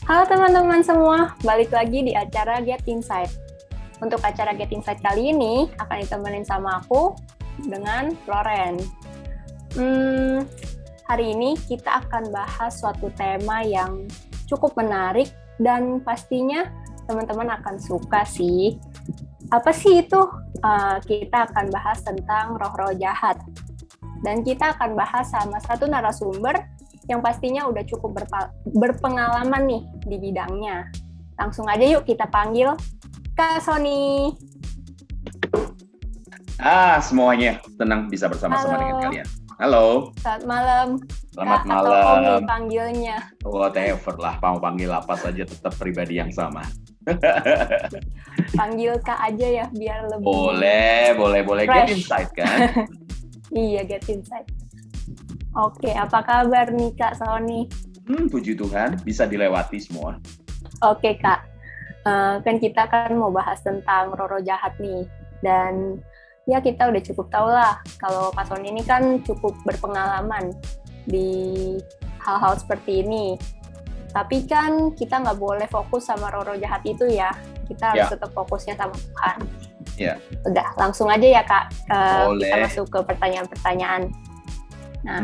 Halo teman-teman semua, balik lagi di acara Get Insight. Untuk acara Get Insight kali ini akan ditemenin sama aku dengan Loren. Hari ini kita akan bahas suatu tema yang cukup menarik dan pastinya teman-teman akan suka sih. Apa sih itu? Kita akan bahas tentang roh-roh jahat. Dan kita akan bahas sama satu narasumber yang pastinya udah cukup berpengalaman nih di bidangnya. Langsung aja yuk kita panggil Kak Sony. Semuanya tenang bisa bersama-sama dengan kalian. Halo. Selamat malam. Selamat Kak, malam. atau Omi panggilnya. Whatever lah, mau panggil apa saja tetap pribadi yang sama. Panggil Kak aja ya biar lebih Boleh. Get Insight kan? Iya, Get Insight. Oke, apa kabar nih Kak Sony? Puji Tuhan, bisa dilewati semua. Oke Kak, kan kita kan mau bahas tentang roh-roh jahat nih. Dan ya kita udah cukup tahu lah, kalau Kak Sony ini kan cukup berpengalaman di hal-hal seperti ini. Tapi kan kita nggak boleh fokus sama roh-roh jahat itu ya. Kita harus tetap fokusnya sama Tuhan. Ya. Udah, langsung aja ya Kak, Boleh. kita masuk ke pertanyaan-pertanyaan. Nah,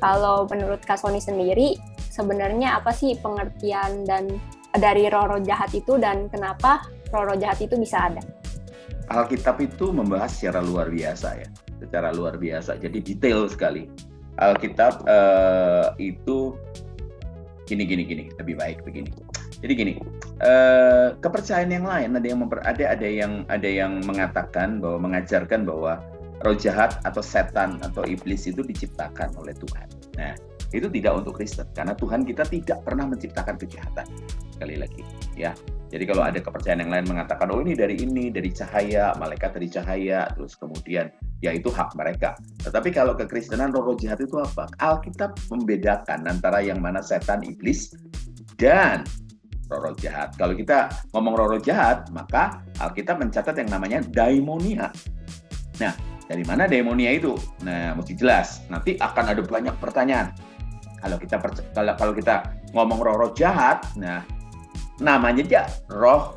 kalau menurut Kak Sony sendiri, sebenarnya apa sih pengertian dan dari roh-roh jahat itu dan kenapa roh-roh jahat itu bisa ada? Alkitab itu membahas secara luar biasa ya, secara luar biasa. Jadi detail sekali. Alkitab itu gini, lebih baik begini. Jadi gini, kepercayaan yang lain ada yang mengatakan bahwa mengajarkan bahwa roh jahat atau setan atau iblis itu diciptakan oleh Tuhan. Nah, itu tidak untuk Kristen karena Tuhan kita tidak pernah menciptakan kejahatan. Sekali lagi, ya. Jadi kalau ada kepercayaan yang lain mengatakan, oh ini dari cahaya, malaikat dari cahaya, terus kemudian ya itu hak mereka. Tetapi kalau kekristenan roh jahat itu apa? Alkitab membedakan antara yang mana setan, iblis dan roh jahat. Kalau kita ngomong roh jahat, maka Alkitab mencatat yang namanya daimonia. Nah, dari mana demonia itu? Nah, mesti jelas. Nanti akan ada banyak pertanyaan. Kalau kita ngomong roh jahat, nah namanya aja roh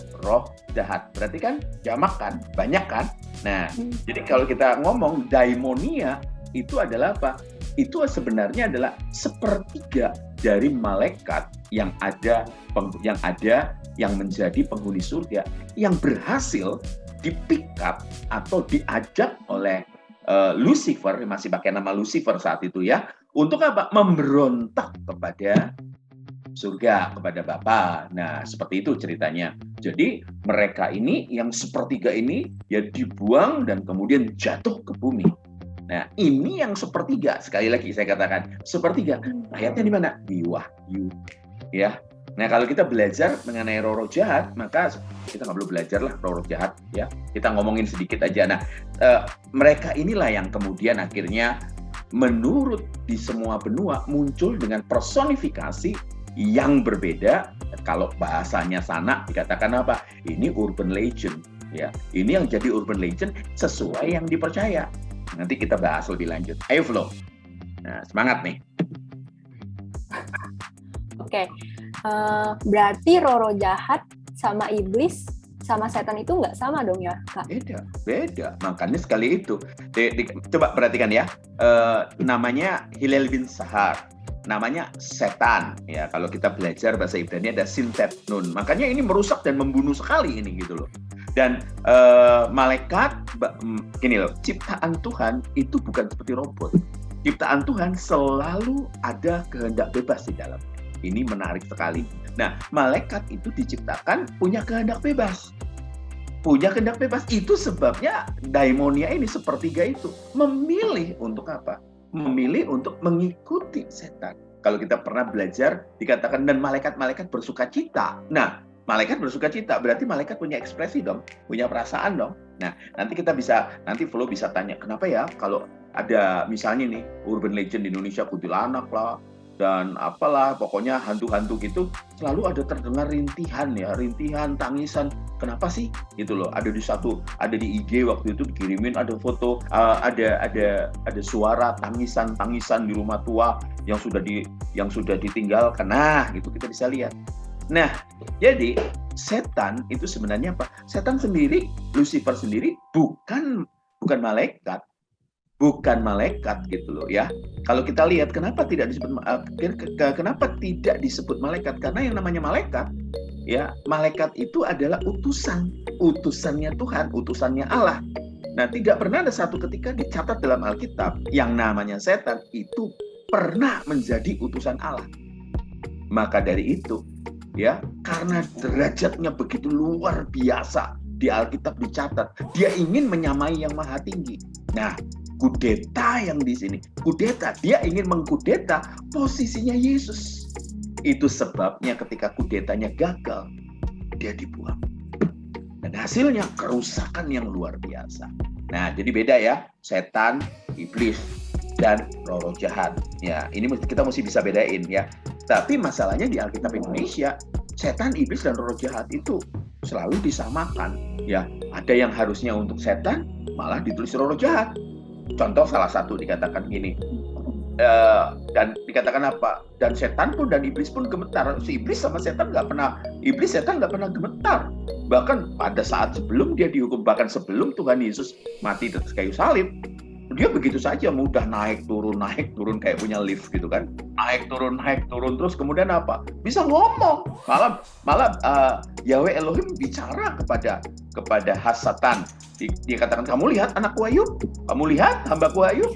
jahat. Berarti kan jamak kan, banyak kan? Nah, jadi kalau kita ngomong daimonia itu adalah apa? Itu sebenarnya adalah sepertiga dari malaikat yang menjadi penghuni surga yang berhasil di-pick up atau diajak oleh Lucifer, masih pakai nama Lucifer saat itu ya, untuk apa? Memberontak kepada surga, kepada Bapa. Nah, seperti itu ceritanya. Jadi mereka ini, yang sepertiga ini, ya dibuang dan kemudian jatuh ke bumi. Nah, ini yang sepertiga. Sekali lagi saya katakan, sepertiga. Ayatnya di mana? Di Wahyu. Ya. Nah, kalau kita belajar mengenai roh jahat, maka kita nggak perlu belajar lah roh jahat, ya. Kita ngomongin sedikit aja. Nah, mereka inilah yang kemudian akhirnya menurut di semua benua muncul dengan personifikasi yang berbeda. Kalau bahasanya sana dikatakan apa? Ini urban legend, ya. Ini yang jadi urban legend sesuai yang dipercaya. Nanti kita bahas lebih lanjut. Ayo Flo. Nah, semangat nih. Oke. Berarti roh jahat sama iblis sama setan itu nggak sama dong ya, Kak? Beda. Makanya sekali itu. Coba perhatikan ya. Namanya Hillel bin Sahar. Namanya setan. Ya, kalau kita belajar bahasa Ibrani ada sintet nun. Makanya ini merusak dan membunuh sekali ini gitu loh. Dan malaikat, gini loh, ciptaan Tuhan itu bukan seperti robot. Ciptaan Tuhan selalu ada kehendak bebas di dalam. Ini menarik sekali. Nah, malaikat itu diciptakan punya kehendak bebas. Punya kehendak bebas. Itu sebabnya daimonia ini sepertiga itu memilih untuk apa? Memilih untuk mengikuti setan. Kalau kita pernah belajar, dikatakan dan malaikat-malaikat bersukacita. Nah, malaikat bersukacita berarti malaikat punya ekspresi dong, punya perasaan dong. Nah, nanti Flo bisa tanya, kenapa ya kalau ada misalnya nih urban legend di Indonesia kuntilanak lah, dan apalah pokoknya hantu-hantu gitu selalu ada terdengar rintihan, tangisan. Kenapa sih? Gitu loh. Ada di IG waktu itu dikirimin ada foto, ada suara tangisan di rumah tua yang sudah ditinggalkan. Nah, gitu kita bisa lihat. Nah, jadi setan itu sebenarnya apa? Setan sendiri, Lucifer sendiri bukan malaikat. Bukan malaikat gitu loh ya. Kalau kita lihat kenapa tidak disebut malaikat? Karena yang namanya malaikat ya, malaikat itu adalah utusannya Tuhan, utusannya Allah. Nah, tidak pernah ada satu ketika dicatat dalam Alkitab yang namanya setan itu pernah menjadi utusan Allah. Maka dari itu ya, karena derajatnya begitu luar biasa di Alkitab dicatat, dia ingin menyamai yang maha tinggi. Nah, kudeta yang di sini, dia ingin mengkudeta posisinya Yesus. Itu sebabnya ketika kudetanya gagal, dia dibuang. Dan hasilnya kerusakan yang luar biasa. Nah, jadi beda ya, setan, iblis, dan roh jahat. Ya, ini kita mesti bisa bedain ya. Tapi masalahnya di Alkitab Indonesia, setan, iblis, dan roh jahat itu selalu disamakan. Ya, ada yang harusnya untuk setan, malah ditulis roh jahat. Contoh salah satu dikatakan gini, dan dikatakan apa? Dan setan pun dan iblis pun gemetar. Si iblis sama setan nggak pernah gemetar. Bahkan pada saat sebelum dia dihukum, bahkan sebelum Tuhan Yesus mati di atas kayu salib, dia begitu saja mudah naik turun kayak punya lift gitu kan, naik turun terus kemudian apa? Bisa ngomong. Malah Yahweh Elohim bicara kepada Satan. Dia katakan, kamu lihat anakku Ayub, kamu lihat hambaku Ayub,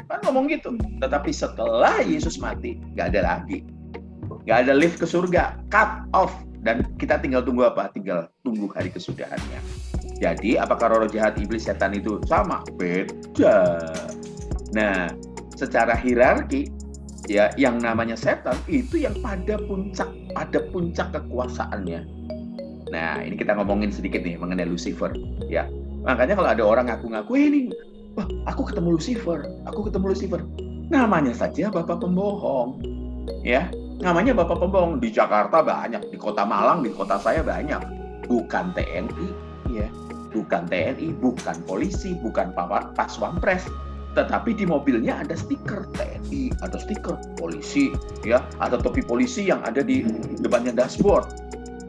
kan ngomong gitu. Tetapi setelah Yesus mati, nggak ada lagi, nggak ada lift ke surga, cut off, dan kita tinggal tunggu apa? Tinggal tunggu hari kesudahannya. Jadi apakah roh jahat, iblis, setan itu sama? Beda. Nah, secara hierarki ya, yang namanya setan itu yang pada puncak kekuasaannya. Nah, ini kita ngomongin sedikit nih mengenai Lucifer ya. Makanya kalau ada orang ngaku-ngaku ini, wah, aku ketemu Lucifer. Namanya saja bapak pembohong. Ya, namanya bapak pembohong. Di Jakarta banyak, di Kota Malang, di kota saya banyak. Bukan TNI, ya. Bukan TNI, bukan polisi, bukan pas pampres. Tetapi di mobilnya ada stiker TNI, atau stiker polisi, ya, atau topi polisi yang ada di depannya dashboard.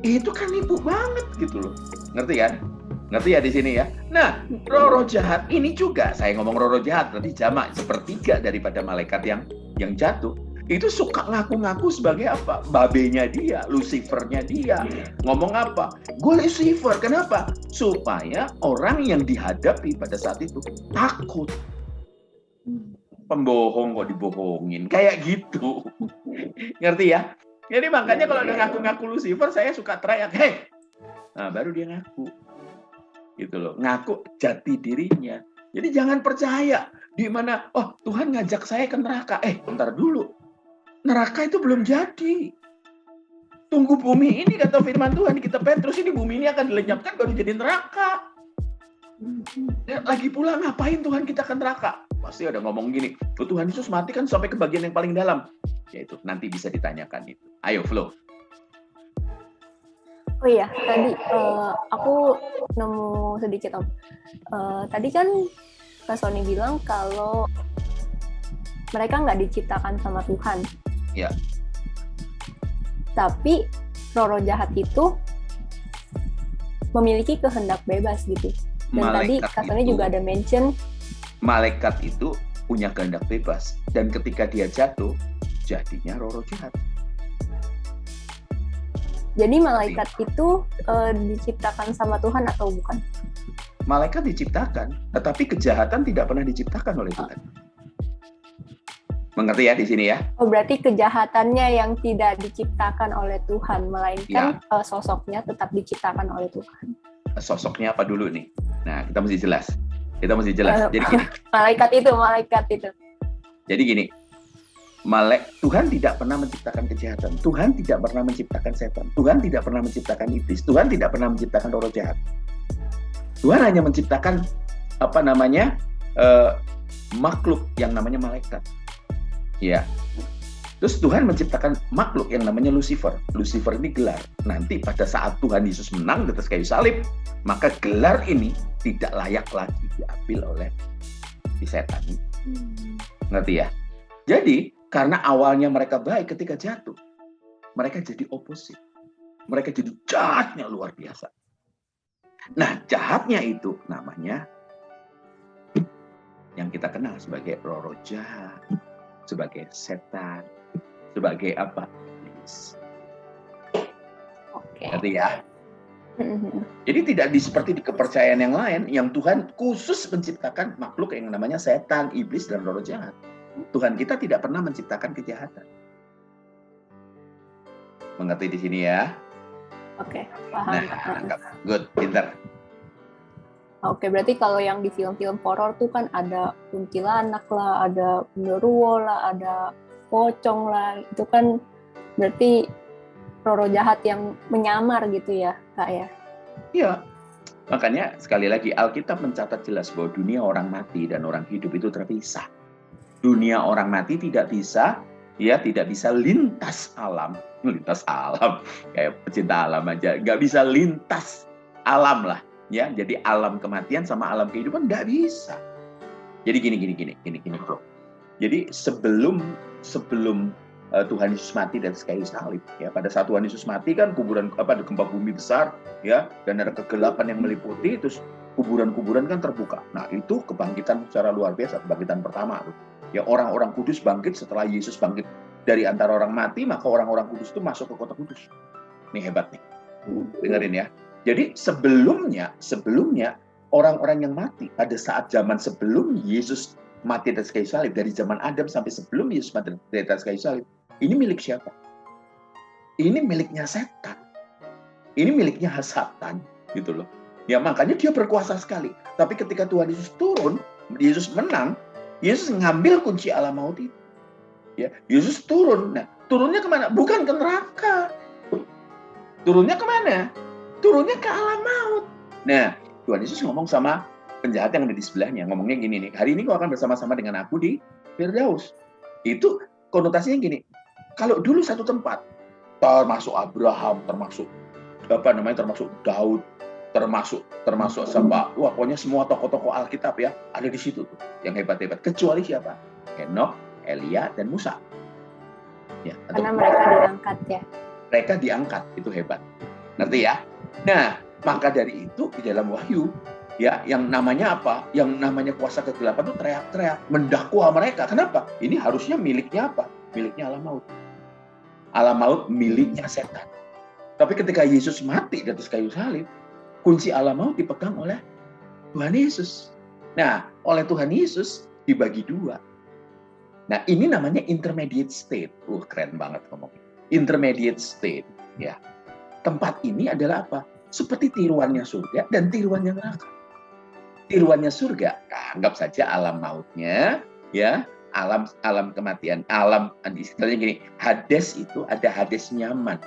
Itu kan nipu banget gitu loh. Ngerti kan? Ngerti ya di sini ya. Nah, roh jahat ini juga, saya ngomong roh jahat berarti jamak, sepertiga daripada malaikat yang jatuh. Itu suka ngaku-ngaku sebagai apa? Babenya dia, Lucifernya dia. Ngomong apa? Gue Lucifer, kenapa? Supaya orang yang dihadapi pada saat itu takut. Pembohong kok dibohongin, kayak gitu. Ngerti ya? Jadi makanya kalau ada ngaku-ngaku Lucifer, saya suka teriak, hei! Nah, baru dia ngaku. Gitu loh, ngaku jati dirinya. Jadi jangan percaya di mana, oh Tuhan ngajak saya ke neraka. Bentar dulu. Neraka itu belum jadi. Tunggu bumi ini, kata firman Tuhan di kitab Petrus, ini bumi ini akan dilenyapkan baru jadi neraka. Lagi pula ngapain Tuhan kita ke neraka? Pasti ada ngomong gini, oh, Tuhan Yesus mati kan sampai ke bagian yang paling dalam. Yaitu nanti bisa ditanyakan itu. Ayo Flo. Oh iya, tadi aku nemu sedikit Om. Tadi kan Kak Sony bilang kalau mereka nggak diciptakan sama Tuhan. Ya. Tapi roh jahat itu memiliki kehendak bebas gitu. Dan malaikat tadi Kak Sony juga ada mention, malaikat itu punya kehendak bebas. Dan ketika dia jatuh, jadinya roh jahat. Jadi malaikat itu diciptakan sama Tuhan atau bukan? Malaikat diciptakan, tetapi kejahatan tidak pernah diciptakan oleh Tuhan. Mengerti ya di sini ya? Oh, berarti kejahatannya yang tidak diciptakan oleh Tuhan, melainkan ya, sosoknya tetap diciptakan oleh Tuhan. Sosoknya apa dulu nih? Nah, kita mesti jelas. Jadi gini. Malaikat itu. Jadi gini. Tuhan tidak pernah menciptakan kejahatan. Tuhan tidak pernah menciptakan setan. Tuhan tidak pernah menciptakan iblis. Tuhan tidak pernah menciptakan roh jahat. Tuhan hanya menciptakan makhluk yang namanya malaikat. Ya. Terus Tuhan menciptakan makhluk yang namanya Lucifer. Lucifer ini gelar. Nanti pada saat Tuhan Yesus menang di atas kayu salib, maka gelar ini tidak layak lagi diambil oleh si setan. Ngerti ya? Jadi karena awalnya mereka baik, ketika jatuh mereka jadi opposite. mereka jadi jahatnya luar biasa. Nah, jahatnya itu namanya yang kita kenal sebagai roh jahat, sebagai setan, sebagai apa? Iblis. Oke. Ngerti ya? Jadi tidak seperti di kepercayaan yang lain, yang Tuhan khusus menciptakan makhluk yang namanya setan, iblis, dan roh jahat. Tuhan kita tidak pernah menciptakan kejahatan. Mengerti di sini ya? Oke, paham. Nah, good, pintar. Oke, berarti kalau yang di film-film horor tuh kan ada kuntilanak lah, ada genderuwo lah, ada pocong lah. Itu kan berarti roh jahat yang menyamar gitu ya, Kak ya? Iya. Makanya sekali lagi Alkitab mencatat jelas bahwa dunia orang mati dan orang hidup itu terpisah. Dunia orang mati tidak bisa lintas alam kayak pecinta alam aja, nggak bisa lintas alam lah. Ya, jadi alam kematian sama alam kehidupan nggak bisa. Jadi gini bro. Jadi sebelum Tuhan Yesus mati dari kayu salib, ya pada saat Tuhan Yesus mati kan kuburan ada gempa bumi besar, ya, dan ada kegelapan yang meliputi, terus kuburan-kuburan kan terbuka. Nah itu kebangkitan secara luar biasa, kebangkitan pertama. Ya orang-orang kudus bangkit setelah Yesus bangkit dari antara orang mati, maka orang-orang kudus itu masuk ke kota kudus. Ini hebat nih, dengerin ya. Jadi sebelumnya orang-orang yang mati pada saat zaman sebelum Yesus mati di atas kayu salib, dari zaman Adam sampai sebelum Yesus mati di atas kayu salib, ini milik siapa? Ini miliknya setan. Ini miliknya Satan, gitu loh. Ya makanya dia berkuasa sekali. Tapi ketika Tuhan Yesus turun, Yesus menang, Yesus ngambil kunci alam maut itu. Ya, Yesus turun. Nah, turunnya kemana? Bukan ke neraka. Turunnya kemana? Turunnya ke alam maut. Nah, Tuhan Yesus ngomong sama penjahat yang ada di sebelahnya. Ngomongnya gini nih, hari ini kau akan bersama-sama dengan aku di Firdaus. Itu konotasinya gini, kalau dulu satu tempat, termasuk Abraham, termasuk Daud, termasuk siapa? Wah, pokoknya semua tokoh-tokoh Alkitab ya, ada di situ tuh, yang hebat-hebat. Kecuali siapa? Henokh, Elia, dan Musa. Ya, karena mereka diangkat ya. Mereka diangkat, itu hebat. Ngerti ya? Nah, maka dari itu di dalam Wahyu, ya, yang namanya apa? Yang namanya kuasa kegelapan itu teriak-teriak, mendakwa mereka. Kenapa? Ini harusnya miliknya apa? Miliknya alam maut. Alam maut miliknya setan. Tapi ketika Yesus mati di atas kayu salib, kunci alam maut dipegang oleh Tuhan Yesus. Nah, oleh Tuhan Yesus dibagi dua. Nah, ini namanya intermediate state. Keren banget ngomongnya. Intermediate state, ya. Tempat ini adalah apa? Seperti tiruannya surga dan tiruannya neraka. Tiruannya surga, anggap saja alam mautnya, ya, alam kematian, istilahnya gini, Hades itu ada Hades nyaman.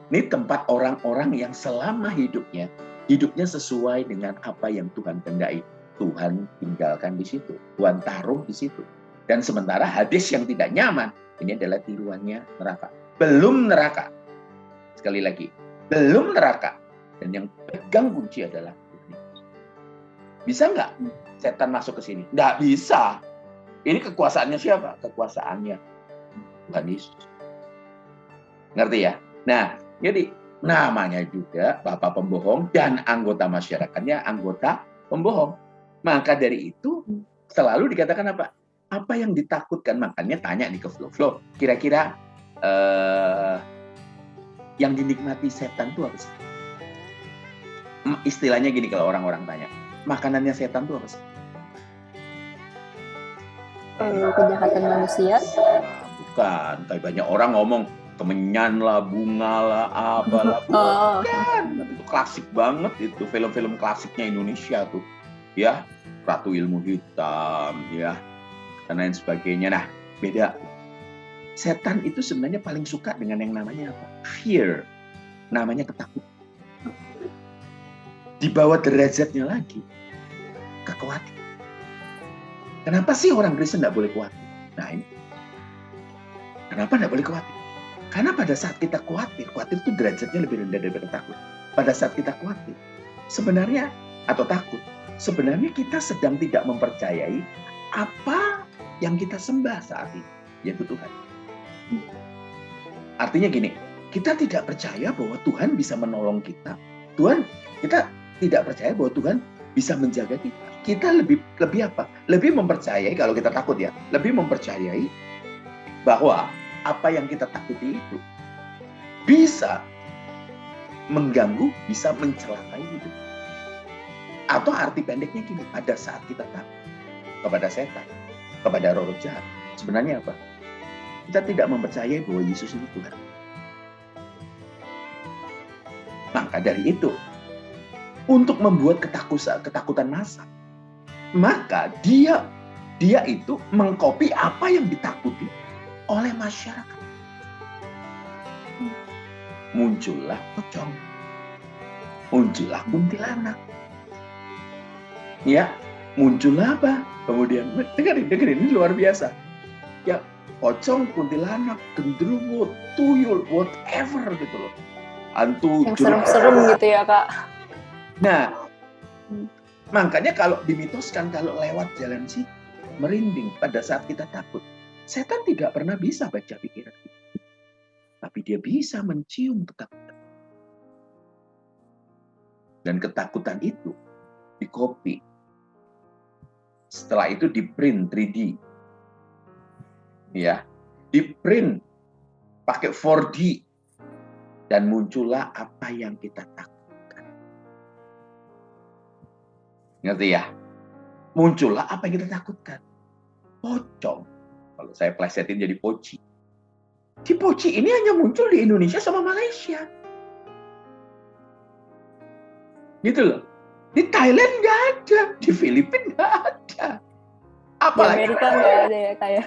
Ini tempat orang-orang yang selama hidupnya sesuai dengan apa yang Tuhan kehendaki. Tuhan tinggalkan di situ, Tuhan taruh di situ. Dan sementara Hades yang tidak nyaman, ini adalah tiruannya neraka. Belum neraka. Sekali lagi, belum neraka. Dan yang pegang kunci adalah bisa nggak setan masuk ke sini? Nggak bisa. Ini kekuasaannya siapa? Kekuasaannya Tuhan Yesus. Ngerti ya? Nah, jadi namanya juga Bapak pembohong dan anggota masyarakatnya anggota pembohong. Maka dari itu selalu dikatakan apa? Apa yang ditakutkan? Makanya tanya nih ke Flo. Kira-kira yang dinikmati setan itu apa sih? Istilahnya gini kalau orang-orang tanya, makanannya setan itu apa sih? Kejahatan manusia? Bukan, kayak banyak orang ngomong kemenyan lah, bunga lah, apalah. Bukan, itu klasik banget itu, film-film klasiknya Indonesia tuh, ya, Ratu Ilmu Hitam, ya, dan lain sebagainya. Nah, beda. Setan itu sebenarnya paling suka dengan yang namanya apa? Fear. Namanya ketakutan. Di bawah derajatnya lagi, kekhawatiran. Kenapa sih orang Kristen tidak boleh khawatir? Nah ini. Kenapa tidak boleh khawatir? Karena pada saat kita khawatir itu derajatnya lebih rendah daripada takut. Pada saat kita khawatir, sebenarnya, atau takut, sebenarnya kita sedang tidak mempercayai apa yang kita sembah saat ini, yaitu Tuhan. Artinya gini, kita tidak percaya bahwa Tuhan bisa menolong kita. Kita tidak percaya bahwa Tuhan bisa menjaga kita. Kita lebih apa? Lebih mempercayai, kalau kita takut ya, lebih mempercayai bahwa apa yang kita takuti itu bisa mengganggu, bisa mencelakai hidup. Atau arti pendeknya gini, pada saat kita takut kepada setan, kepada roh jahat, sebenarnya apa? Kita tidak mempercayai bahwa Yesus itu Tuhan. Maka dari itu, untuk membuat ketakutan massal, maka dia itu mengcopy apa yang ditakuti oleh masyarakat. Muncullah pocong, muncullah kuntilanak, ya, muncullah apa? Kemudian dengerin, ini luar biasa. Ya, pocong, kuntilanak, genderuwo, tuyul, whatever gitu loh. Hantu yang serem-serem gitu ya, Kak. Nah, makanya kalau dimitoskan, kalau lewat jalan sih merinding pada saat kita takut. Setan tidak pernah bisa baca pikiran kita. Tapi dia bisa mencium ketakutan. Dan ketakutan itu di-copy. Setelah itu di-print 3D. Ya, di-print pakai 4D. Dan muncullah apa yang kita takutkan. Ngerti ya? Muncullah apa yang kita takutkan. Pocong. Kalau saya plesetin jadi poci. Si poci ini hanya muncul di Indonesia sama Malaysia. Gitu loh. Di Thailand nggak ada. Di Filipina nggak ada. Apalagi di Amerika nggak ada ya, kayak.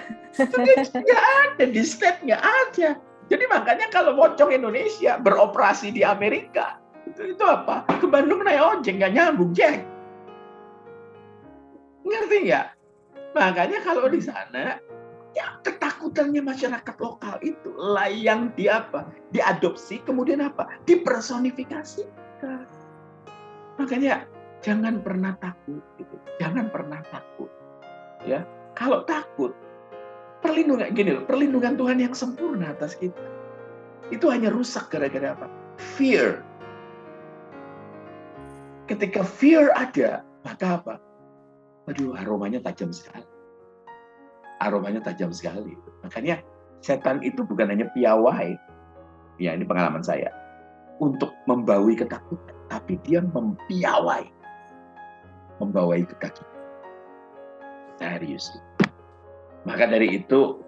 Nggak ada. Di state nggak ada. Jadi makanya kalau pocong Indonesia beroperasi di Amerika, itu apa? Ke Bandung naik ojek, nggak nyambung, Jack. Ngerti nggak? Makanya kalau di sana, ya ketakutannya masyarakat lokal itu lah yang diadopsi, kemudian apa? Dipersonifikasikan. Makanya jangan pernah takut, gitu. Jangan pernah takut. Ya, kalau takut, perlindungan Tuhan yang sempurna atas kita itu hanya rusak gara-gara apa? Fear. Ketika fear ada, maka apa? Aduh, aromanya tajam sekali. Aromanya tajam sekali. Makanya setan itu bukan hanya piawai, ya ini pengalaman saya, untuk membawi ketakutan, tapi dia mempiawai, membawai ketakutan. Serius. Maka dari itu,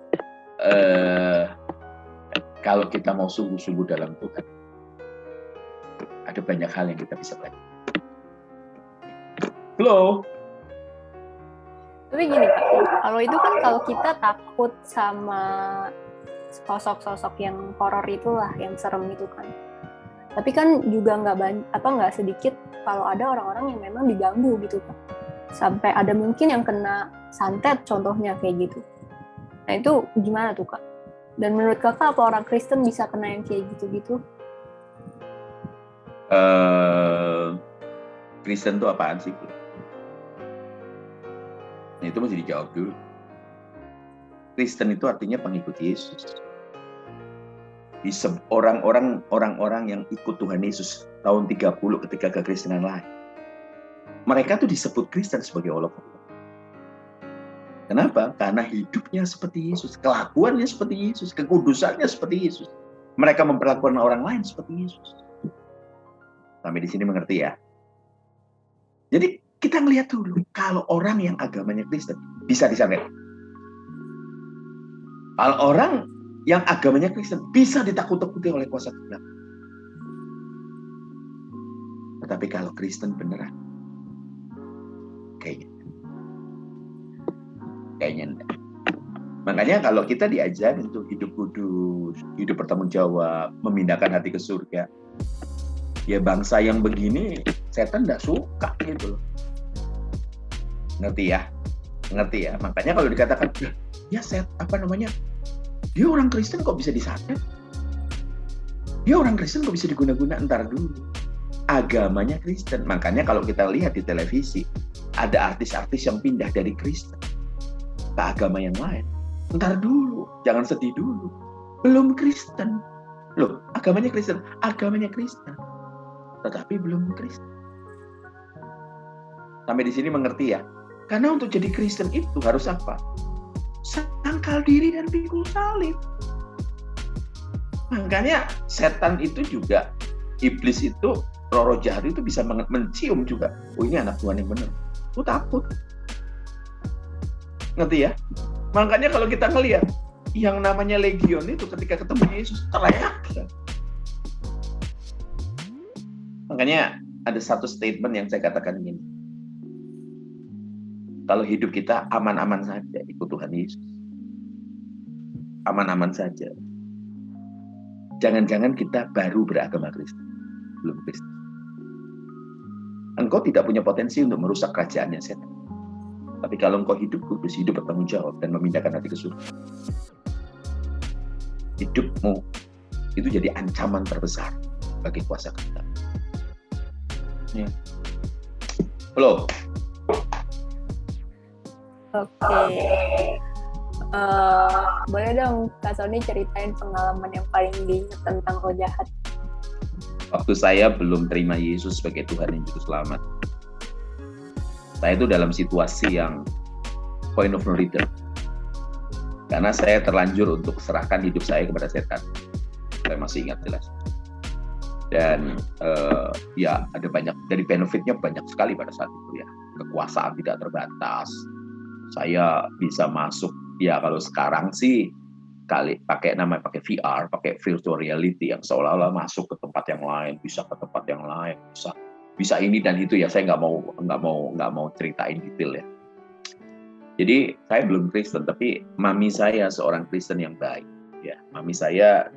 kalau kita mau sungguh-sungguh dalam Tuhan, ada banyak hal yang kita bisa belajar. Halo? Tapi gini, Kak, kalau itu kan kalau kita takut sama sosok-sosok yang horor itulah, yang serem itu kan. Tapi kan juga nggak sedikit kalau ada orang-orang yang memang diganggu gitu kan. Sampai ada mungkin yang kena santet contohnya kayak gitu. Nah itu gimana tuh, Kak? Dan menurut Kakak apa orang Kristen bisa kena yang kayak gitu-gitu? Kristen itu apaan sih? Nah, itu mesti dijawab dulu. Kristen itu artinya pengikut Yesus. Orang-orang yang ikut Tuhan Yesus tahun 30 ketika kekristenan lahir. Mereka tuh disebut Kristen sebagai Allah. Kenapa? Karena hidupnya seperti Yesus, kelakuannya seperti Yesus, kekudusannya seperti Yesus. Mereka memperlakukan orang lain seperti Yesus. Sampai di sini mengerti ya? Jadi kita ngelihat dulu, kalau orang yang agamanya Kristen bisa disantet. Kalau orang yang agamanya Kristen bisa ditakut-takuti oleh kuasa Tuhan. Tetapi kalau Kristen beneran, kayaknya enggak. Makanya kalau kita diajar untuk hidup kudus, hidup bertanggung jawab, memindahkan hati ke surga, ya bangsa yang begini setan enggak suka gitu loh. Ngerti ya? Makanya kalau dikatakan ya dia orang Kristen kok bisa disantet? Dia orang Kristen kok bisa diguna-guna? Entar dulu. Agamanya Kristen. Makanya kalau kita lihat di televisi, ada artis-artis yang pindah dari Kristen ke agama yang lain. Entar dulu, jangan sedih dulu. Belum Kristen. Loh, agamanya Kristen, tetapi belum Kristen. Sampai di sini mengerti ya? Karena untuk jadi Kristen itu harus apa? Sangkal diri dan pikul salib. Makanya setan itu juga, iblis itu, roh jahat itu bisa mencium juga. Oh, ini anak Tuhan yang benar. Itu takut. Ngerti ya? Makanya kalau kita ngelihat yang namanya legion itu ketika ketemu Yesus teriak. Makanya ada satu statement yang saya katakan gini. Kalau hidup kita aman-aman saja ikut Tuhan Yesus. Aman-aman saja. Jangan-jangan kita baru beragama Kristen. Belum Kristen. Engkau tidak punya potensi untuk merusak kerajaannya setan. Tapi kalau engkau hidup kudus, hidup bertanggung jawab dan memindahkan hati ke surga, hidupmu itu jadi ancaman terbesar bagi kuasa kita. Ya. Halo. Oke. Boleh dong Kak Sony ceritain pengalaman yang paling diingat tentang roh jahat? Waktu saya belum terima Yesus sebagai Tuhan dan Juru Selamat, saya itu dalam situasi yang point of no return. Karena saya terlanjur untuk serahkan hidup saya kepada setan. Saya masih ingat jelas. Dan ya ada banyak, dari benefitnya banyak sekali pada saat itu ya. Kekuasaan tidak terbatas. Saya bisa masuk, ya kalau sekarang sih pakai VR, pakai virtual reality yang seolah-olah masuk ke tempat yang lain, bisa ke tempat yang lain, bisa ini dan itu ya. Saya nggak mau ceritain detail ya. Jadi saya belum Kristen, tapi mami saya seorang Kristen yang baik. Ya, mami saya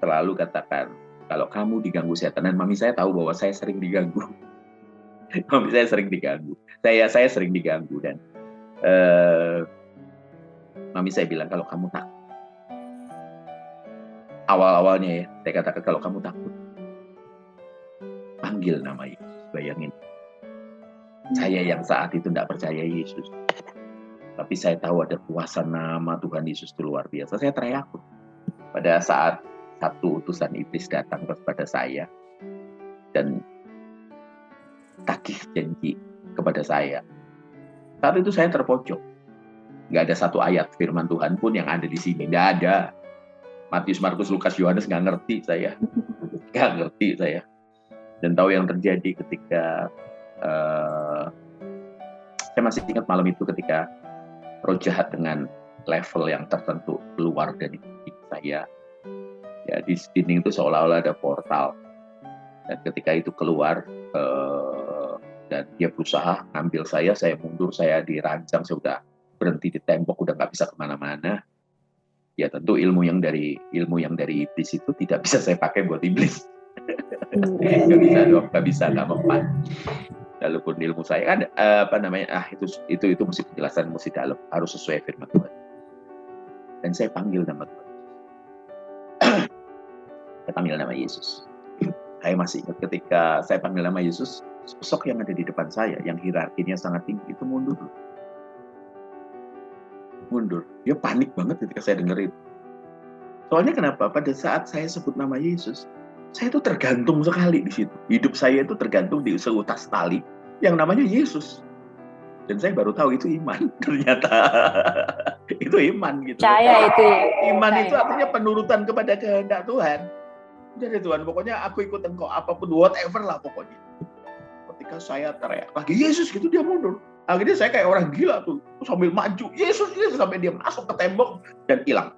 selalu katakan kalau kamu diganggu setan, dan mami saya tahu bahwa saya sering diganggu. Mami saya sering diganggu. Saya sering diganggu dan mami saya bilang kalau kamu takut. Awal-awalnya ya, saya katakan kalau kamu takut, panggil nama Yesus. Bayangin, saya yang saat itu tidak percaya Yesus, tapi saya tahu ada kuasa nama Tuhan Yesus itu luar biasa. Saya teriak pada saat satu utusan iblis datang kepada saya dan tagih janji kepada saya. Saat itu saya terpojok. Nggak ada satu ayat firman Tuhan pun yang ada di sini. Nggak ada. Matius, Markus, Lukas, Yohanes nggak ngerti saya. Nggak ngerti saya. Dan tahu yang terjadi ketika saya masih ingat malam itu ketika roh jahat dengan level yang tertentu keluar dari dinding saya. Ya, di dinding itu seolah-olah ada portal. Dan ketika itu keluar, dan dia berusaha ngambil saya mundur, saya dirancang, saya udah berhenti di tembok, udah nggak bisa kemana-mana. Ya tentu ilmu yang dari iblis itu tidak bisa saya pakai buat iblis. Nggak bisa, nggak mempan. Walaupun ilmu saya kan itu mesti penjelasan, mesti dalam, harus sesuai firman Tuhan. Dan saya panggil nama Tuhan. Saya panggil nama Yesus. Saya masih ingat ketika saya panggil nama Yesus, sosok yang ada di depan saya, yang hierarkinya sangat tinggi, itu mundur. Dia panik banget ketika saya dengar itu. Soalnya kenapa? Pada saat saya sebut nama Yesus, saya itu tergantung sekali di situ. Hidup saya itu tergantung di seutas tali yang namanya Yesus. Dan saya baru tahu itu iman. Ternyata itu iman gitu. Percaya itu. Iman itu artinya penurutan kepada kehendak Tuhan. Jadi Tuhan, pokoknya aku ikut engkau, apapun, whatever lah pokoknya. Ketika saya teriak lagi Yesus gitu, dia mundur. Akhirnya saya kayak orang gila tuh, sambil maju Yesus sampai dia masuk ke tembok dan hilang.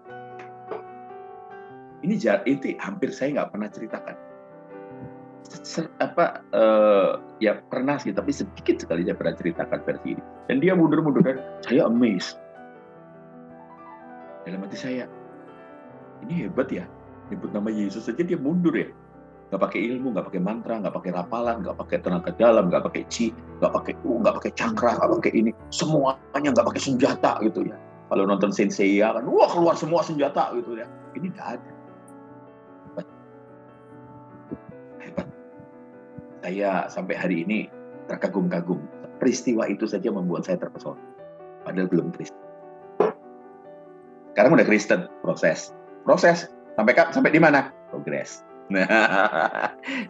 Ini hampir saya nggak pernah ceritakan. Ya pernah sih, tapi sedikit sekali saya pernah ceritakan versi ini. Dan dia mundur dan saya amazed. Dalam hati saya, ini hebat ya. Nyebut nama Yesus saja dia mundur ya. Nggak pakai ilmu, nggak pakai mantra, nggak pakai rapalan, nggak pakai tenaga dalam, nggak pakai chi, nggak pakai cakra, nggak pakai ini. Semuanya nggak pakai senjata gitu ya. Kalau nonton Saint Seiya kan, wah keluar semua senjata gitu ya. Ini nggak ada. Hebat. Saya sampai hari ini terkagum-kagum. Peristiwa itu saja membuat saya terpesona. Padahal belum Kristen. Sekarang udah Kristen, proses. Sampai di mana? progres. Nah,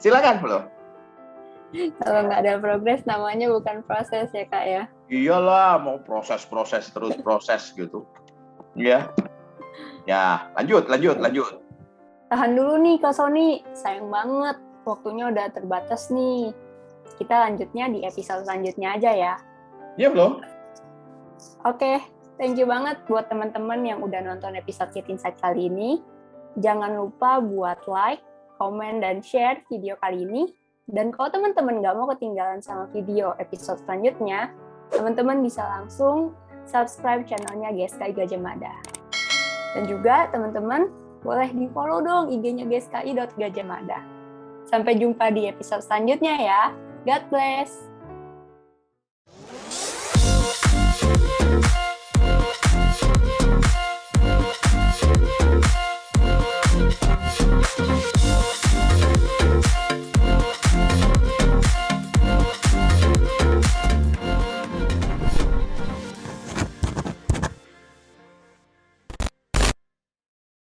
silakan Flo. Kalau nggak ada progres namanya bukan proses ya Kak ya. Iyalah, mau proses terus proses gitu. Iya. Ya, lanjut. Tahan dulu nih Kak Sony, sayang banget waktunya udah terbatas nih. Kita lanjutnya di episode selanjutnya aja ya. Iya Flo. Oke, thank you banget buat teman-teman yang udah nonton episode Kit Insight kali ini. Jangan lupa buat like, komen, dan share video kali ini. Dan kalau teman-teman nggak mau ketinggalan sama video episode selanjutnya, teman-teman bisa langsung subscribe channelnya GSKI Gajah Mada. Dan juga teman-teman boleh di-follow dong IG-nya gski.gajahmada. Sampai jumpa di episode selanjutnya ya. God bless!